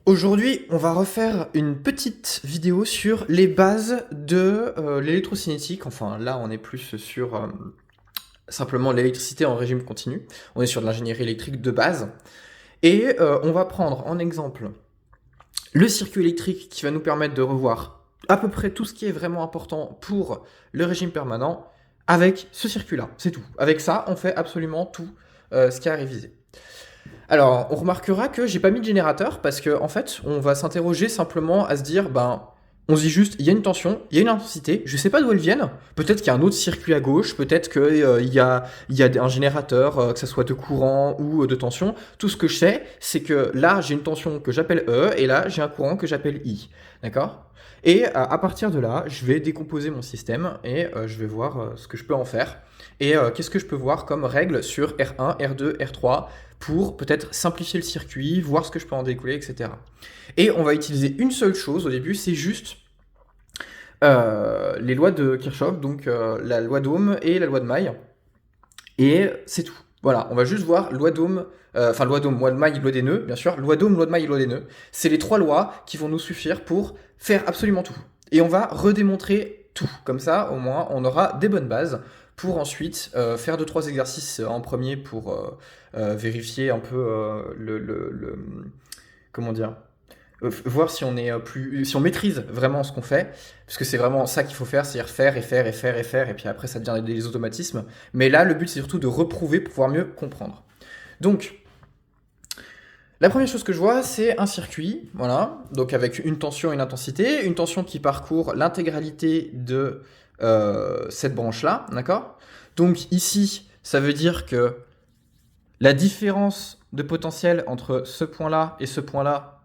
Aujourd'hui, on va refaire une petite vidéo sur les bases de l'électrocinétique. Enfin, là, on est plus sur simplement l'électricité en régime continu. On est sur de l'ingénierie électrique de base. Et on va prendre en exemple le circuit électrique qui va nous permettre de revoir à peu près tout ce qui est vraiment important pour le régime permanent avec ce circuit-là. C'est tout. Avec ça, on fait absolument tout ce qui est à réviser. Alors, on remarquera que j'ai pas mis de générateur parce que en fait, on va s'interroger simplement à se dire, on se dit juste, il y a une tension, il y a une intensité, je sais pas d'où elles viennent. Peut-être qu'il y a un autre circuit à gauche, peut-être qu'il y a un générateur, que ça soit de courant ou de tension. Tout ce que je sais, c'est que là, j'ai une tension que j'appelle E et là, j'ai un courant que j'appelle I. D'accord? Et à partir de là, je vais décomposer mon système et je vais voir ce que je peux en faire. Et qu'est-ce que je peux voir comme règle sur R1, R2, R3 pour peut-être simplifier le circuit, voir ce que je peux en découler, etc. Et on va utiliser une seule chose au début, c'est juste les lois de Kirchhoff, donc la loi d'Ohm et la loi de Maille. Et c'est tout. Voilà, on va juste voir loi d'Ohm, loi d'Ohm, loi de Maille, loi des nœuds, bien sûr. Loi d'Ohm, loi de Maille et loi des nœuds. C'est les trois lois qui vont nous suffire pour faire absolument tout. Et on va redémontrer tout. Comme ça, au moins, on aura des bonnes bases pour ensuite faire 2-3 exercices en premier pour vérifier un peu comment dire, voir si on est si on maîtrise vraiment ce qu'on fait, parce que c'est vraiment ça qu'il faut faire, c'est-à-dire faire et faire et faire et faire, et puis après ça devient des automatismes. Mais là, le but c'est surtout de reprouver pour pouvoir mieux comprendre. Donc, la première chose que je vois, c'est un circuit, voilà, donc avec une tension et une intensité, une tension qui parcourt l'intégralité de cette branche-là, d'accord? Donc ici, ça veut dire que la différence de potentiel entre ce point-là et ce point-là,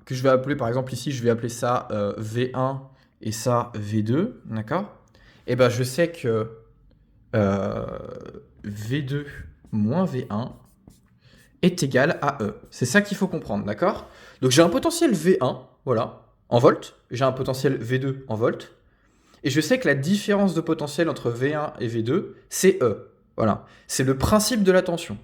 que je vais appeler, par exemple ici, je vais appeler ça V1 et ça V2, d'accord? Et je sais que V2 moins V1 est égal à E. C'est ça qu'il faut comprendre, d'accord? Donc j'ai un potentiel V1, voilà, en volts, j'ai un potentiel V2 en volts, et je sais que la différence de potentiel entre V1 et V2, c'est E. Voilà, c'est le principe de la tension.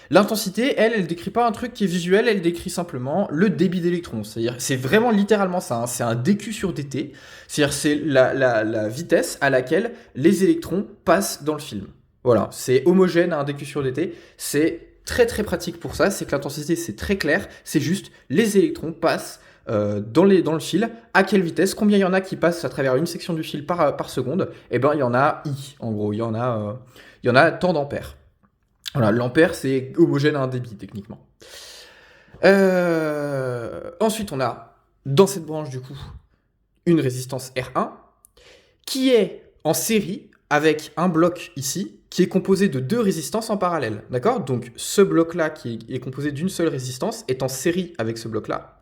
L'intensité, elle décrit pas un truc qui est visuel, elle décrit simplement le débit d'électrons. C'est-à-dire, c'est vraiment littéralement ça, hein, c'est un dQ sur dt, c'est-à-dire c'est la vitesse à laquelle les électrons passent dans le film. Voilà, c'est homogène à un dQ sur dt, c'est très très pratique pour ça, c'est que l'intensité c'est très clair, c'est juste les électrons passent dans le fil, à quelle vitesse, combien il y en a qui passent à travers une section du fil par seconde, et il y en a I, en gros, il y en a tant d'ampères. Voilà, l'ampère, c'est homogène à un débit, techniquement. Ensuite, on a, dans cette branche, du coup, une résistance R1, qui est en série avec un bloc ici, qui est composé de deux résistances en parallèle. D'accord? Donc, ce bloc-là, qui est composé d'une seule résistance, est en série avec ce bloc-là.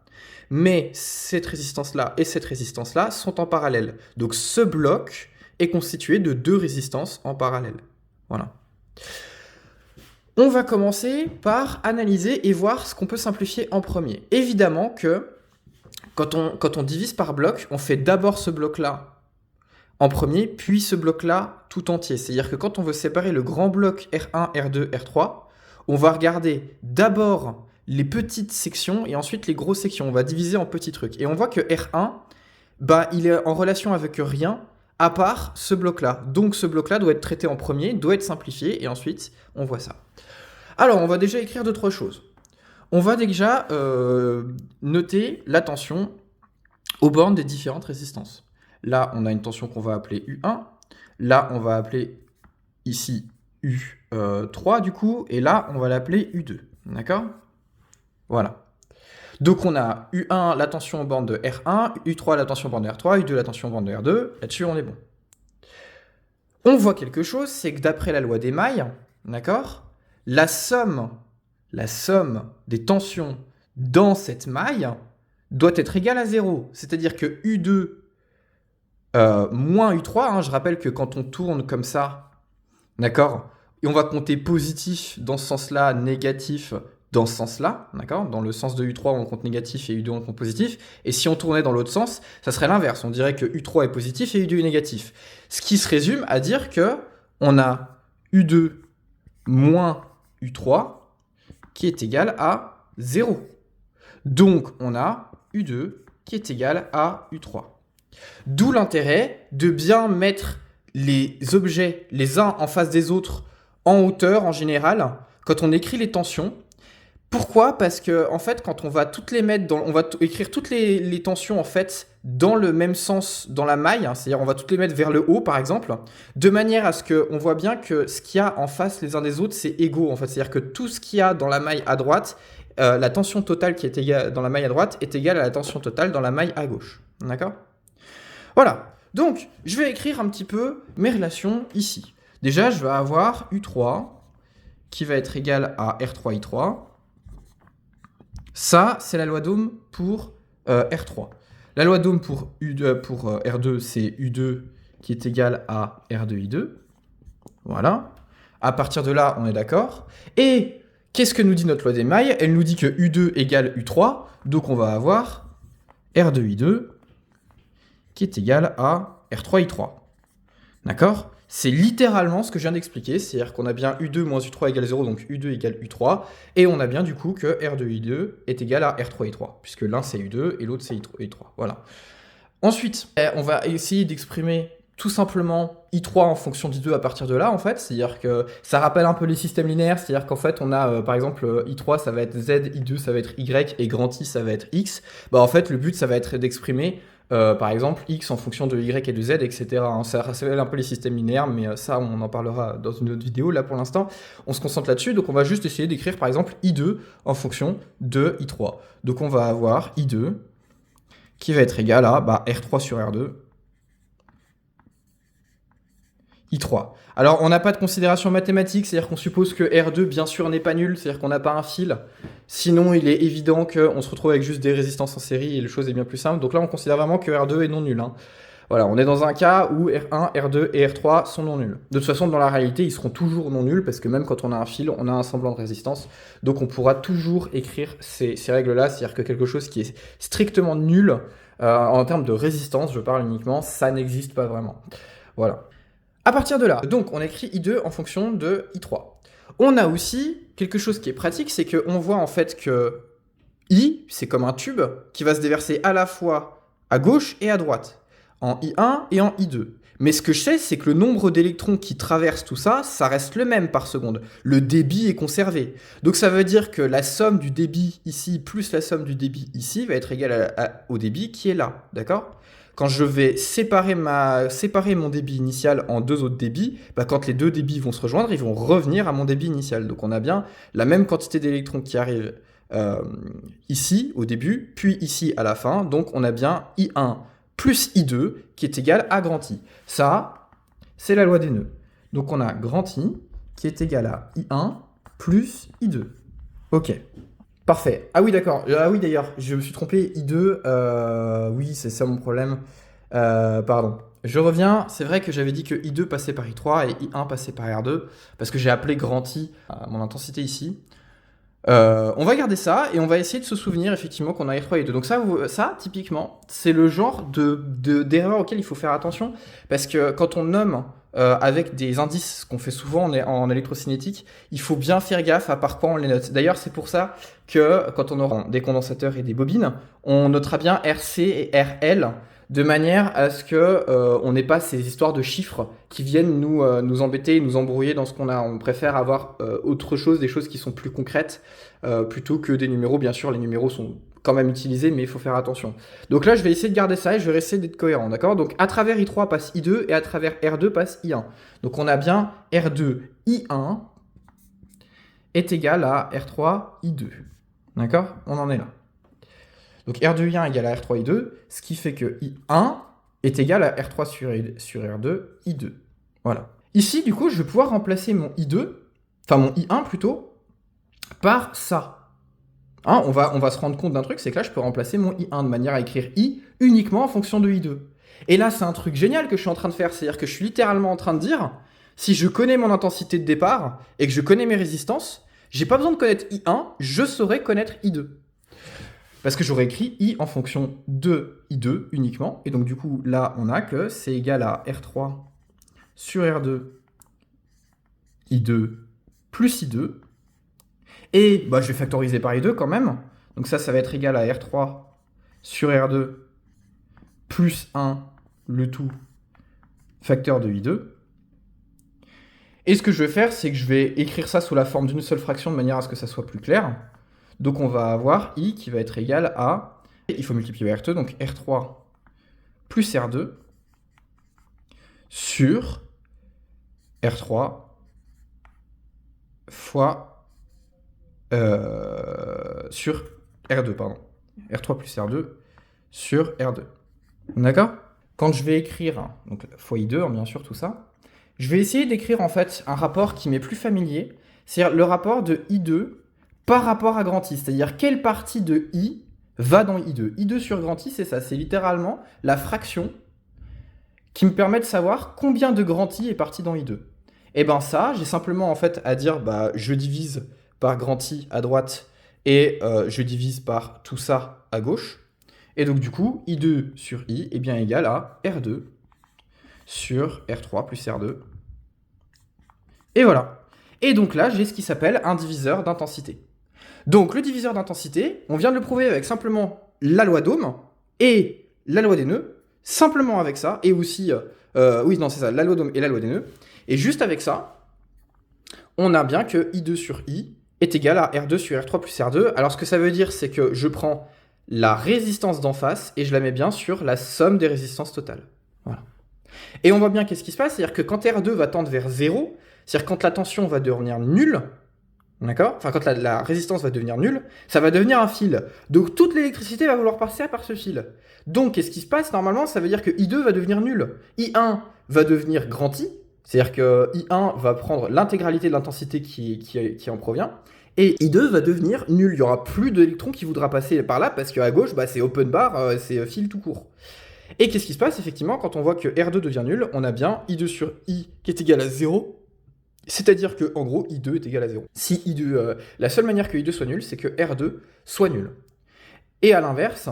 Mais cette résistance-là et cette résistance-là sont en parallèle. Donc, ce bloc est constitué de deux résistances en parallèle. Voilà. On va commencer par analyser et voir ce qu'on peut simplifier en premier. Évidemment que quand on divise par bloc, on fait d'abord ce bloc-là en premier, puis ce bloc-là tout entier. C'est-à-dire que quand on veut séparer le grand bloc R1, R2, R3, on va regarder d'abord les petites sections et ensuite les grosses sections. On va diviser en petits trucs. Et on voit que R1, il est en relation avec rien à part ce bloc-là. Donc ce bloc-là doit être traité en premier, doit être simplifié, et ensuite on voit ça. Alors, on va déjà écrire 2-3 choses. On va déjà noter la tension aux bornes des différentes résistances. Là, on a une tension qu'on va appeler U1. Là, on va appeler ici U3 du coup. Et là, on va l'appeler U2. D'accord? Voilà. Donc, on a U1, la tension aux bornes de R1, U3, la tension aux bornes de R3, U2, la tension aux bornes de R2. Là-dessus, on est bon. On voit quelque chose, c'est que d'après la loi des mailles, d'accord, la somme des tensions dans cette maille doit être égale à 0. C'est-à-dire que U2 moins U3, hein, je rappelle que quand on tourne comme ça, d'accord, et on va compter positif dans ce sens-là, négatif dans ce sens-là, d'accord, dans le sens de U3 on compte négatif et U2 on compte positif, et si on tournait dans l'autre sens, ça serait l'inverse, on dirait que U3 est positif et U2 est négatif. Ce qui se résume à dire que on a U2 moins U3 qui est égal à 0. Donc, on a U2 qui est égal à U3. D'où l'intérêt de bien mettre les objets les uns en face des autres en hauteur en général quand on écrit les tensions. Pourquoi? Parce que en fait, quand on va toutes les mettre on va écrire toutes les tensions en fait dans le même sens dans la maille, hein, c'est-à-dire on va toutes les mettre vers le haut par exemple, de manière à ce qu'on voit bien que ce qu'il y a en face les uns des autres c'est égaux en fait, c'est-à-dire que tout ce qu'il y a dans la maille à droite, la tension totale qui est égale dans la maille à droite est égale à la tension totale dans la maille à gauche. D'accord? Voilà. Donc, je vais écrire un petit peu mes relations ici. Déjà, je vais avoir U3 qui va être égal à R3I3. Ça, c'est la loi d'Ohm pour R3. La loi d'Ohm pour R2, c'est U2 qui est égal à R2I2. Voilà. À partir de là, on est d'accord. Et qu'est-ce que nous dit notre loi des mailles? Elle nous dit que U2 égale U3. Donc, on va avoir R2I2 qui est égal à R3I3. D'accord? C'est littéralement ce que je viens d'expliquer, c'est-à-dire qu'on a bien U2 moins U3 égale 0, donc U2 égale U3, et on a bien du coup que R2I2 est égal à R3I3, puisque l'un c'est U2 et l'autre c'est I3. Voilà. Ensuite, on va essayer d'exprimer tout simplement I3 en fonction d'I2 à partir de là, en fait, c'est-à-dire que ça rappelle un peu les systèmes linéaires, c'est-à-dire qu'en fait on a par exemple I3 ça va être Z, I2 ça va être Y, et grand I ça va être X. Bah en fait le but ça va être d'exprimer par exemple X en fonction de Y et de Z, etc. Hein. Ça rappelle un peu les systèmes linéaires, mais ça on en parlera dans une autre vidéo. Là pour l'instant on se concentre là-dessus, donc on va juste essayer d'écrire par exemple I2 en fonction de I3. Donc on va avoir I2 qui va être égal à R3 sur R2, I3. Alors, on n'a pas de considération mathématique, c'est-à-dire qu'on suppose que R2, bien sûr, n'est pas nul, c'est-à-dire qu'on n'a pas un fil. Sinon, il est évident qu'on se retrouve avec juste des résistances en série et la chose est bien plus simple. Donc là, on considère vraiment que R2 est non nul. Hein. Voilà, on est dans un cas où R1, R2 et R3 sont non nuls. De toute façon, dans la réalité, ils seront toujours non nuls parce que même quand on a un fil, on a un semblant de résistance. Donc on pourra toujours écrire ces règles-là, c'est-à-dire que quelque chose qui est strictement nul en termes de résistance, je parle uniquement, ça n'existe pas vraiment. Voilà. À partir de là, donc on écrit I2 en fonction de I3. On a aussi quelque chose qui est pratique, c'est qu'on voit en fait que I, c'est comme un tube qui va se déverser à la fois à gauche et à droite, en I1 et en I2. Mais ce que je sais, c'est que le nombre d'électrons qui traversent tout ça, ça reste le même par seconde. Le débit est conservé. Donc ça veut dire que la somme du débit ici plus la somme du débit ici va être égale au débit qui est là, d'accord ? Quand je vais séparer mon débit initial en deux autres débits, quand les deux débits vont se rejoindre, ils vont revenir à mon débit initial. Donc on a bien la même quantité d'électrons qui arrivent ici au début, puis ici à la fin. Donc on a bien I1 plus I2 qui est égal à grand I. Ça, c'est la loi des nœuds. Donc on a grand I qui est égal à I1 plus I2. Ok. Parfait. Ah oui, d'accord. Ah oui, d'ailleurs, je me suis trompé. I2, oui, c'est ça mon problème. Pardon. Je reviens. C'est vrai que j'avais dit que I2 passait par I3 et I1 passait par R2, parce que j'ai appelé grand I à mon intensité ici. On va garder ça et on va essayer de se souvenir effectivement qu'on a R3 et 2. Donc ça typiquement, c'est le genre d'erreur auquel il faut faire attention, parce que quand on nomme avec des indices qu'on fait souvent en électrocinétique, il faut bien faire gaffe à par quoi on les note. D'ailleurs, c'est pour ça que quand on aura des condensateurs et des bobines, on notera bien RC et RL de manière à ce que on n'ait pas ces histoires de chiffres qui viennent nous embêter, nous embrouiller dans ce qu'on a. On préfère avoir autre chose, des choses qui sont plus concrètes, plutôt que des numéros. Bien sûr, les numéros sont quand même utilisés, mais il faut faire attention. Donc là, je vais essayer de garder ça et je vais essayer d'être cohérent, d'accord? Donc à travers I3 passe I2 et à travers R2 passe I1. Donc on a bien R2 I1 est égal à R3 I2. D'accord? On en est là. Donc R2 I1 égale à R3 I2, ce qui fait que I1 est égal à R3 sur R2 I2. Voilà. Ici, du coup, je vais pouvoir remplacer mon I2, enfin mon I1 plutôt, par ça. Hein, on va se rendre compte d'un truc, c'est que là, je peux remplacer mon I1 de manière à écrire I uniquement en fonction de I2. Et là, c'est un truc génial que je suis en train de faire, c'est-à-dire que je suis littéralement en train de dire, si je connais mon intensité de départ et que je connais mes résistances, j'ai pas besoin de connaître I1, je saurais connaître I2. Parce que j'aurais écrit I en fonction de I2 uniquement. Et donc du coup, là, on a que c'est égal à R3 sur R2 I2 plus I2. Et je vais factoriser par I2 quand même. Donc ça va être égal à R3 sur R2 plus 1, le tout, facteur de I2. Et ce que je vais faire, c'est que je vais écrire ça sous la forme d'une seule fraction de manière à ce que ça soit plus clair. Donc on va avoir I qui va être égal à, il faut multiplier par R2, donc R3 plus R2 sur R3 fois sur R2, pardon. R3 plus R2 sur R2. D'accord? Quand je vais écrire, donc fois I2, bien sûr, tout ça, je vais essayer d'écrire en fait un rapport qui m'est plus familier, c'est-à-dire le rapport de I2 par rapport à grand I, c'est-à-dire quelle partie de I va dans I2. I2 sur grand I, c'est ça, c'est littéralement la fraction qui me permet de savoir combien de grand I est parti dans I2. Et ben ça, j'ai simplement en fait à dire, bah, je divise par grand I à droite et je divise par tout ça à gauche. Et donc du coup, I2 sur I est bien égal à R2 sur R3 plus R2. Et voilà. Et donc là, j'ai ce qui s'appelle un diviseur d'intensité. Donc le diviseur d'intensité, on vient de le prouver avec simplement la loi d'Ohm et la loi des nœuds, simplement avec ça, et aussi, oui, non, c'est ça, la loi d'Ohm et la loi des nœuds. Et juste avec ça, on a bien que I2 sur I est égal à R2 sur R3 plus R2. Alors ce que ça veut dire, c'est que je prends la résistance d'en face et je la mets bien sur la somme des résistances totales. Voilà. Et on voit bien qu'est-ce qui se passe, c'est-à-dire que quand R2 va tendre vers 0, c'est-à-dire quand la tension va devenir nulle, d'accord? Enfin, quand la résistance va devenir nulle, ça va devenir un fil. Donc toute l'électricité va vouloir passer par ce fil. Donc qu'est-ce qui se passe? Normalement, ça veut dire que I2 va devenir nul. I1 va devenir grand I, c'est-à-dire que I1 va prendre l'intégralité de l'intensité qui en provient, et I2 va devenir nul. Il n'y aura plus d'électrons qui voudra passer par là, parce qu'à gauche, bah, c'est open bar, c'est fil tout court. Et qu'est-ce qui se passe, effectivement, quand on voit que R2 devient nul? On a bien I2 sur I qui est égal à 0, c'est-à-dire que, en gros, I2 est égal à 0. Si I2, la seule manière que I2 soit nul, c'est que R2 soit nul. Et à l'inverse,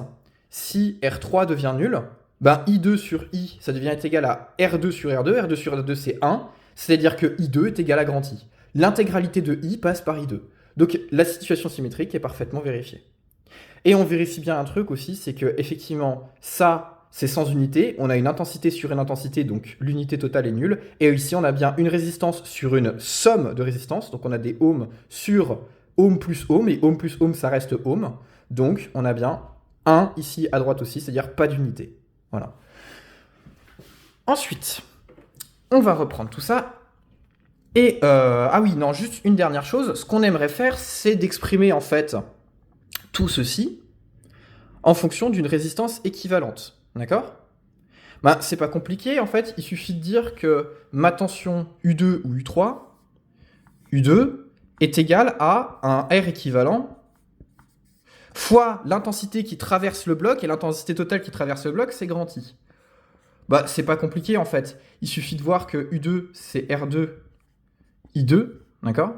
si R3 devient nul, ben I2 sur I, ça devient égal à R2 sur R2. R2 sur R2, c'est 1, c'est-à-dire que I2 est égal à grand I. L'intégralité de I passe par I2. Donc la situation symétrique est parfaitement vérifiée. Et on vérifie bien un truc aussi, c'est que effectivement, ça, c'est sans unité. On a une intensité sur une intensité, donc l'unité totale est nulle. Et ici, on a bien une résistance sur une somme de résistances. Donc on a des ohms sur ohm plus ohm, et ohm plus ohm, ça reste ohm. Donc on a bien 1 ici à droite aussi, c'est-à-dire pas d'unité. Voilà. Ensuite, on va reprendre tout ça. Et, ah oui, non, juste une dernière chose. Ce qu'on aimerait faire, c'est d'exprimer en fait tout ceci en fonction d'une résistance équivalente. D'accord? Ben, c'est pas compliqué, en fait, il suffit de dire que ma tension U2 ou U3, U2 est égale à un R équivalent fois l'intensité qui traverse le bloc, et l'intensité totale qui traverse le bloc, c'est grand I. Bah, c'est pas compliqué, en fait. Il suffit de voir que U2, c'est R2, I2, d'accord?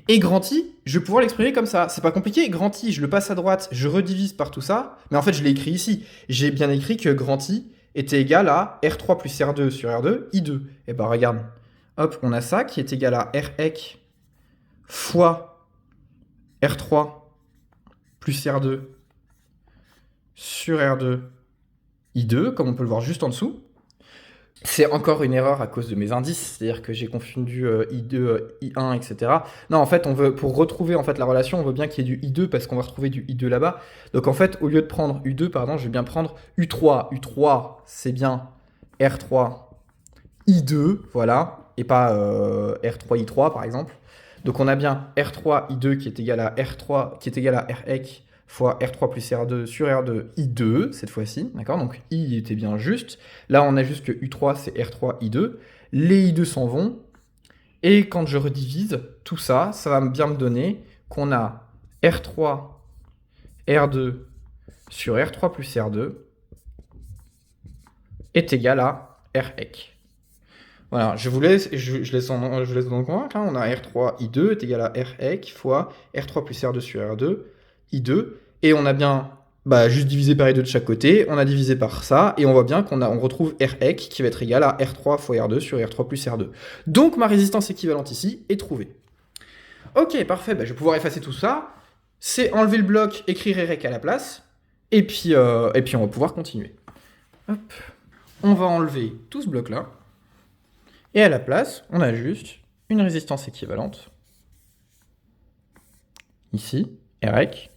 Et grand I, je vais pouvoir l'exprimer comme ça. C'est pas compliqué, grand I, je le passe à droite, je redivise par tout ça, mais en fait, je l'ai écrit ici. J'ai bien écrit que grand I était égal à R3 plus R2 sur R2, I2. Et bah, regarde. Hop, on a ça qui est égal à Rec fois R3 plus R2 sur R2, I2, comme on peut le voir juste en dessous. C'est encore une erreur à cause de mes indices, c'est-à-dire que j'ai confondu I2, I1, etc. Non, en fait, on veut, pour retrouver en fait, la relation, on veut bien qu'il y ait du I2 parce qu'on va retrouver du I2 là-bas. Donc en fait, au lieu de prendre U2, pardon, je vais bien prendre U3. U3, c'est bien R3, I2, voilà, et pas R3, I3 par exemple. Donc on a bien R3, I2 qui est égal à R3, qui est égal à Rec fois R3 plus R2 sur R2, I2, cette fois-ci, d'accord? Donc I était bien juste. Là, on a juste que U3, c'est R3, I2. Les I2 s'en vont. Et quand je redivise tout ça, ça va bien me donner qu'on a R3, R2 sur R3 plus R2 est égal à Rec. Voilà, je laisse donc convaincre. Hein. On a R3, I2 est égal à Rec fois R3 plus R2 sur R2, I2. Et on a bien juste divisé par I2 de chaque côté. On a divisé par ça. Et on voit bien on retrouve Rec qui va être égal à R3 fois R2 sur R3 plus R2. Donc ma résistance équivalente ici est trouvée. Ok, parfait. Je vais pouvoir effacer tout ça. c'est enlever le bloc, écrire REC à la place, et puis on va pouvoir continuer. Hop. On va enlever tout ce bloc-là, et à la place, on a juste une résistance équivalente, ici, REC.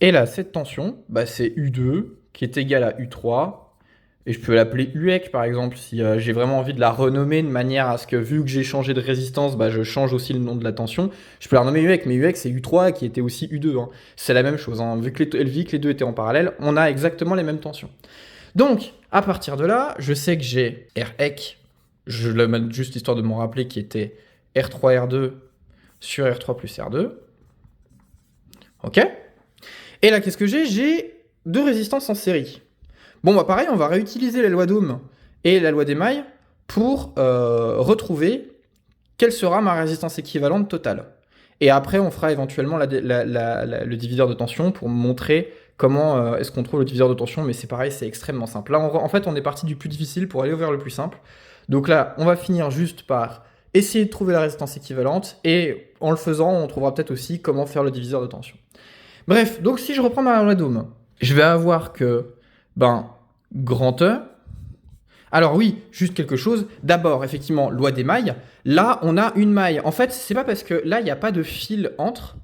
Et là, cette tension, bah, c'est U2, qui est égale à U3, et je peux l'appeler UEC par exemple, si j'ai vraiment envie de la renommer de manière à ce que, vu que j'ai changé de résistance, bah, je change aussi le nom de la tension. Je peux la renommer UEC, mais UEC c'est U3 qui était aussi U2. Hein. C'est la même chose, hein. Vu que les deux étaient en parallèle, on a exactement les mêmes tensions. Donc, à partir de là, je sais que j'ai REC, je le mets juste histoire de m'en rappeler, qui était R3, R2 sur R3 plus R2. Ok. Et là, qu'est-ce que j'ai? J'ai deux résistances en série. Bon, bah pareil, on va réutiliser la loi d'Ohm et la loi d'émail pour retrouver quelle sera ma résistance équivalente totale. Et après, on fera éventuellement le diviseur de tension pour montrer comment est-ce qu'on trouve le diviseur de tension, mais c'est pareil, c'est extrêmement simple. Là, en fait, on est parti du plus difficile pour aller vers le plus simple. Donc là, on va finir juste par essayer de trouver la résistance équivalente, et en le faisant, on trouvera peut-être aussi comment faire le diviseur de tension. Bref, donc si je reprends ma loi d'Ohm, je vais avoir que, grand E. Alors oui, juste quelque chose. D'abord, effectivement, loi des mailles. Là, on a une maille. En fait, c'est pas parce que là, il n'y a pas de fil entre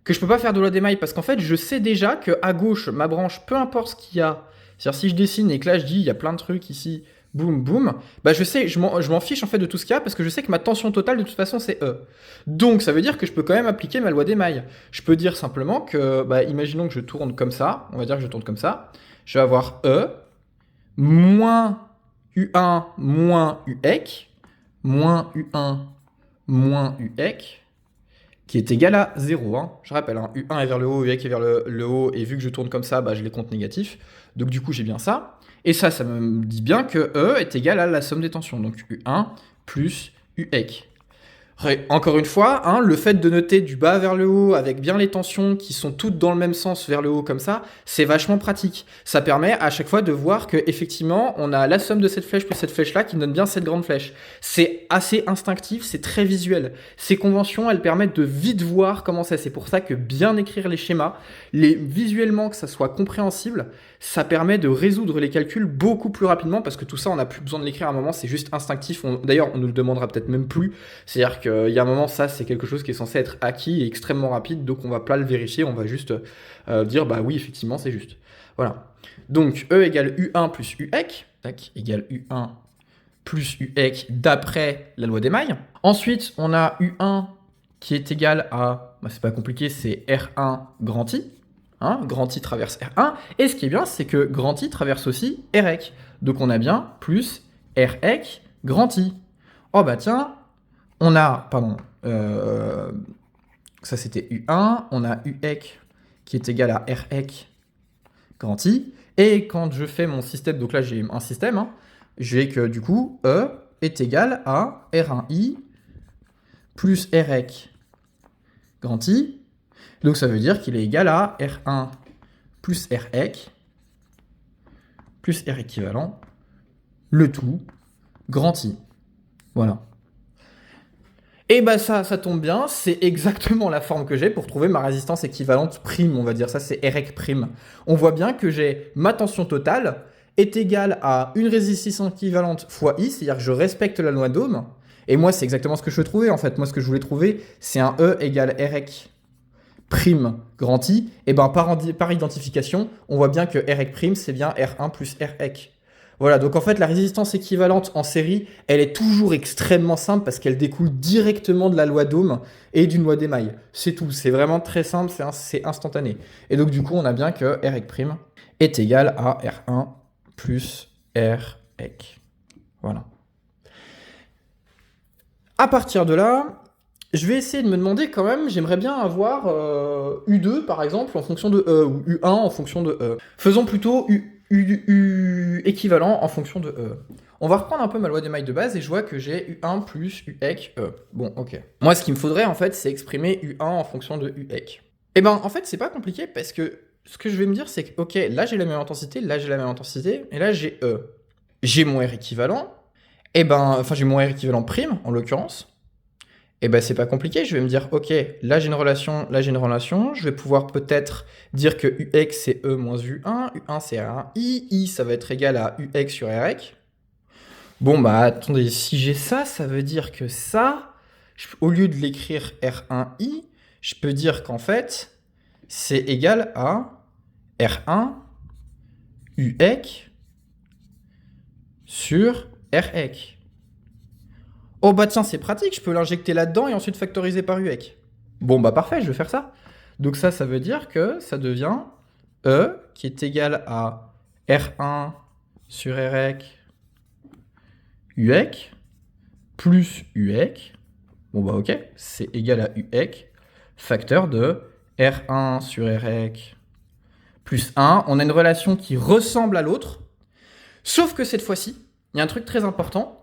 que je peux pas faire de loi des mailles, parce qu'en fait, je sais déjà que à gauche, ma branche, peu importe ce qu'il y a, c'est-à-dire si je dessine et que là, je dis, il y a plein de trucs ici, boum, boum, bah je sais, je m'en fiche en fait de tout ce qu'il y a, parce que je sais que ma tension totale, de toute façon, c'est E. Donc, ça veut dire que je peux quand même appliquer ma loi des mailles. Je peux dire simplement que, imaginons que je tourne comme ça, on va dire que je tourne comme ça, je vais avoir E, moins U1, moins UEC, moins U1, moins UEC, qui est égal à 0. Hein. Je rappelle, hein, U1 est vers le haut, UEC est vers le haut, et vu que je tourne comme ça, je les compte négatifs. Donc du coup, j'ai bien ça. Et ça me dit bien que E est égal à la somme des tensions. Donc U1 plus UEC. Encore une fois, hein, le fait de noter du bas vers le haut avec bien les tensions qui sont toutes dans le même sens vers le haut comme ça, c'est vachement pratique. Ça permet à chaque fois de voir que effectivement, on a la somme de cette flèche plus cette flèche-là qui donne bien cette grande flèche. C'est assez instinctif, c'est très visuel. Ces conventions, elles permettent de vite voir comment c'est. C'est pour ça que bien écrire les schémas, visuellement que ça soit compréhensible, ça permet de résoudre les calculs beaucoup plus rapidement, parce que tout ça, on n'a plus besoin de l'écrire à un moment, c'est juste instinctif. D'ailleurs, on nous le demandera peut-être même plus. C'est-à-dire qu'il y a un moment, ça, c'est quelque chose qui est censé être acquis et extrêmement rapide, donc on va pas le vérifier, on va juste dire, oui, effectivement, c'est juste. Voilà. Donc, E égale U1 plus UEC, égale U1 plus UEC d'après la loi d'émail. Ensuite, on a U1 qui est égal à, c'est pas compliqué, c'est R1 grand I. Hein, grand I traverse R1. Et ce qui est bien, c'est que grand I traverse aussi REC. Donc on a bien plus REC grand I. Oh tiens, on a, ça c'était U1, on a UEC qui est égal à REC grand I. Et quand je fais mon système, donc là j'ai un système, hein, j'ai que du coup E est égal à R1I plus REC grand I. Donc ça veut dire qu'il est égal à R1 plus REC plus R équivalent, le tout, grand I. Voilà. Et ça tombe bien, c'est exactement la forme que j'ai pour trouver ma résistance équivalente prime, on va dire ça, c'est REC prime. On voit bien que j'ai ma tension totale est égale à une résistance équivalente fois I, c'est-à-dire que je respecte la loi d'Ohm, et moi c'est exactement ce que je veux trouver en fait. Moi ce que je voulais trouver, c'est un E égale REC prime grand I, et par identification, on voit bien que REC prime, c'est bien R1 plus REC. Voilà, donc en fait, la résistance équivalente en série, elle est toujours extrêmement simple parce qu'elle découle directement de la loi d'Ohm et d'une loi d'émail. C'est tout, c'est vraiment très simple, c'est instantané. Et donc du coup, on a bien que REC prime est égal à R1 plus REC. Voilà. À partir de là, je vais essayer de me demander quand même, j'aimerais bien avoir U2 par exemple en fonction de E, ou U1 en fonction de E. Faisons plutôt U équivalent en fonction de E. On va reprendre un peu ma loi d'émail de base et je vois que j'ai U1 plus UEC E. Bon, ok. Moi, ce qu'il me faudrait en fait, c'est exprimer U1 en fonction de UEC. Et en fait, c'est pas compliqué parce que ce que je vais me dire, c'est que, ok, là j'ai la même intensité, là j'ai la même intensité, et là j'ai E. J'ai mon R équivalent, j'ai mon R équivalent prime en l'occurrence. Et ben c'est pas compliqué, je vais me dire, ok, là j'ai une relation, là j'ai une relation, je vais pouvoir peut-être dire que UX c'est E moins U1, U1 c'est R1I, I ça va être égal à UX sur RX. Bon bah attendez, si j'ai ça, ça veut dire que ça, au lieu de l'écrire R1I, je peux dire qu'en fait, c'est égal à R1 UX sur RX. Oh bah tiens, c'est pratique, je peux l'injecter là-dedans et ensuite factoriser par UX. Bon bah parfait, je vais faire ça. Donc ça veut dire que ça devient E qui est égal à R1 sur RX UX plus UX. Bon bah ok, c'est égal à UX facteur de R1 sur RX plus 1. On a une relation qui ressemble à l'autre, sauf que cette fois-ci, il y a un truc très important,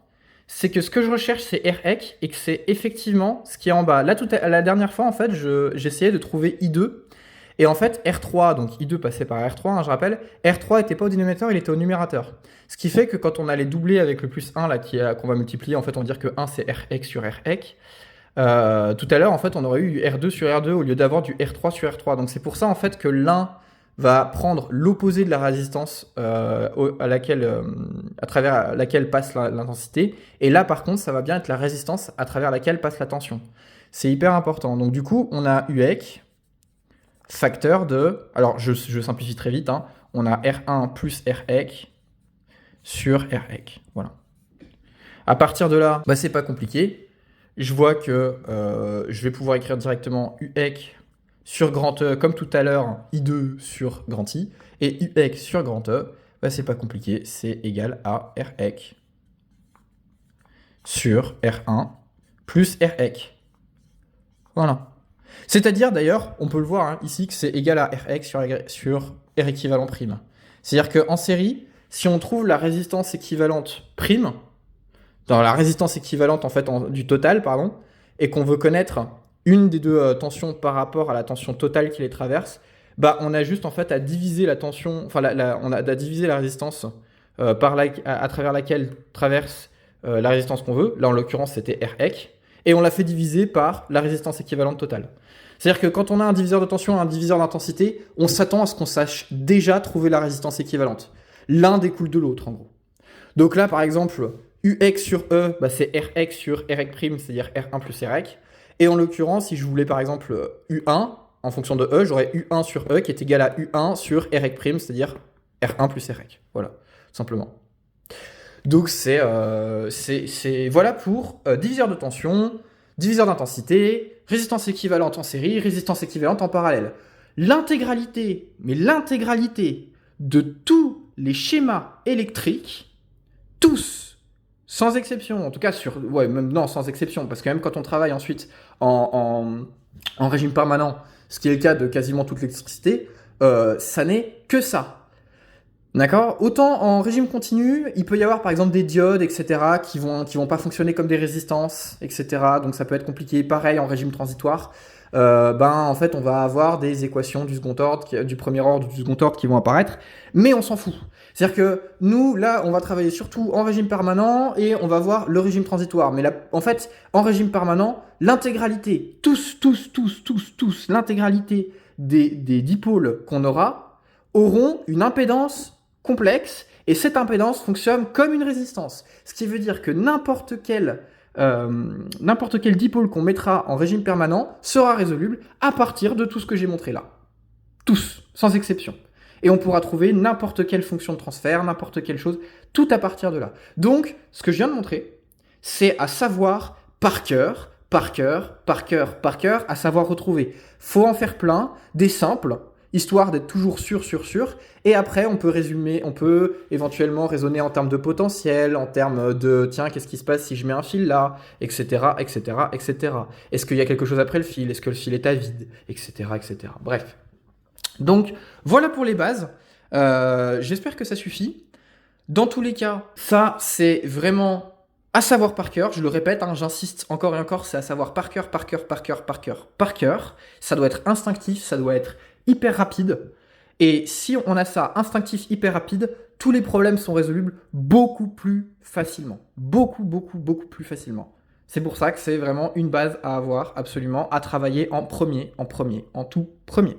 c'est que ce que je recherche, c'est RX, et que c'est effectivement ce qui est en bas. Là, la dernière fois, en fait, j'essayais de trouver I2, et en fait, R3, donc I2 passait par R3, hein, je rappelle, R3 n'était pas au dénominateur, il était au numérateur. Ce qui fait que quand on allait doubler avec le plus 1, là, qu'on va multiplier, en fait, on va dire que 1, c'est RX sur RX. Tout à l'heure, en fait, on aurait eu R2 sur R2 au lieu d'avoir du R3 sur R3. Donc c'est pour ça, en fait, que l'un va prendre l'opposé de la résistance à travers laquelle passe l'intensité. Et là, par contre, ça va bien être la résistance à travers laquelle passe la tension. C'est hyper important. Donc du coup, on a UX, facteur de... Alors, je simplifie très vite. Hein. On a R1 plus RX sur RX. Voilà. À partir de là, bah, c'est pas compliqué. Je vois que je vais pouvoir écrire directement UX sur grand E, comme tout à l'heure, I2 sur grand I, et UX sur grand E, bah, c'est pas compliqué, c'est égal à RX sur R1 plus RX. Voilà. C'est-à-dire, d'ailleurs, on peut le voir hein, ici, que c'est égal à RX sur R équivalent prime. C'est-à-dire qu'en série, si on trouve la résistance équivalente prime, dans la résistance équivalente en fait du total, pardon, et qu'on veut connaître une des deux tensions par rapport à la tension totale qui les traverse, bah on a juste en fait à diviser la tension, enfin on a à diviser la résistance à travers laquelle traverse la résistance qu'on veut. Là en l'occurrence c'était Rx, et on l'a fait diviser par la résistance équivalente totale. C'est-à-dire que quand on a un diviseur de tension et un diviseur d'intensité, on s'attend à ce qu'on sache déjà trouver la résistance équivalente. L'un découle de l'autre en gros. Donc là par exemple, UX sur E, bah, c'est RX sur RX', c'est-à-dire R1 plus RX. Et en l'occurrence, si je voulais par exemple U1, en fonction de E, j'aurais U1 sur E qui est égal à U1 sur RX', c'est-à-dire R1 plus RX. Voilà, simplement. Donc c'est voilà pour diviseur de tension, diviseur d'intensité, résistance équivalente en série, résistance équivalente en parallèle. L'intégralité, mais l'intégralité de tous les schémas électriques, tous, sans exception, en tout cas sans exception, parce que même quand on travaille ensuite en régime permanent, ce qui est le cas de quasiment toute l'électricité, ça n'est que ça. D'accord ? Autant en régime continu, il peut y avoir par exemple des diodes, etc., qui vont pas fonctionner comme des résistances, etc., donc ça peut être compliqué. Pareil en régime transitoire, en fait on va avoir des équations du second ordre, du premier ordre, du second ordre qui vont apparaître, mais on s'en fout. C'est-à-dire que nous, là, on va travailler surtout en régime permanent et on va voir le régime transitoire. Mais là, en fait, en régime permanent, l'intégralité, tous, l'intégralité des dipôles qu'on auront une impédance complexe et cette impédance fonctionne comme une résistance. Ce qui veut dire que n'importe quel dipôle qu'on mettra en régime permanent sera résoluble à partir de tout ce que j'ai montré là. Tous, sans exception. Et on pourra trouver n'importe quelle fonction de transfert, n'importe quelle chose, tout à partir de là. Donc, ce que je viens de montrer, c'est à savoir par cœur, à savoir retrouver. Faut en faire plein, des simples, histoire d'être toujours sûr. Et après, on peut éventuellement raisonner en termes de potentiel, en termes de, tiens, qu'est-ce qui se passe si je mets un fil là, etc. Est-ce qu'il y a quelque chose après le fil ? Est-ce que le fil est à vide ? Etc. Bref. Donc, voilà pour les bases. J'espère que ça suffit. Dans tous les cas, ça, c'est vraiment à savoir par cœur. Je le répète, hein, j'insiste encore et encore, c'est à savoir par cœur. Ça doit être instinctif, ça doit être hyper rapide. Et si on a ça instinctif, hyper rapide, tous les problèmes sont résolubles beaucoup plus facilement. Beaucoup plus facilement. C'est pour ça que c'est vraiment une base à avoir absolument, à travailler en tout premier.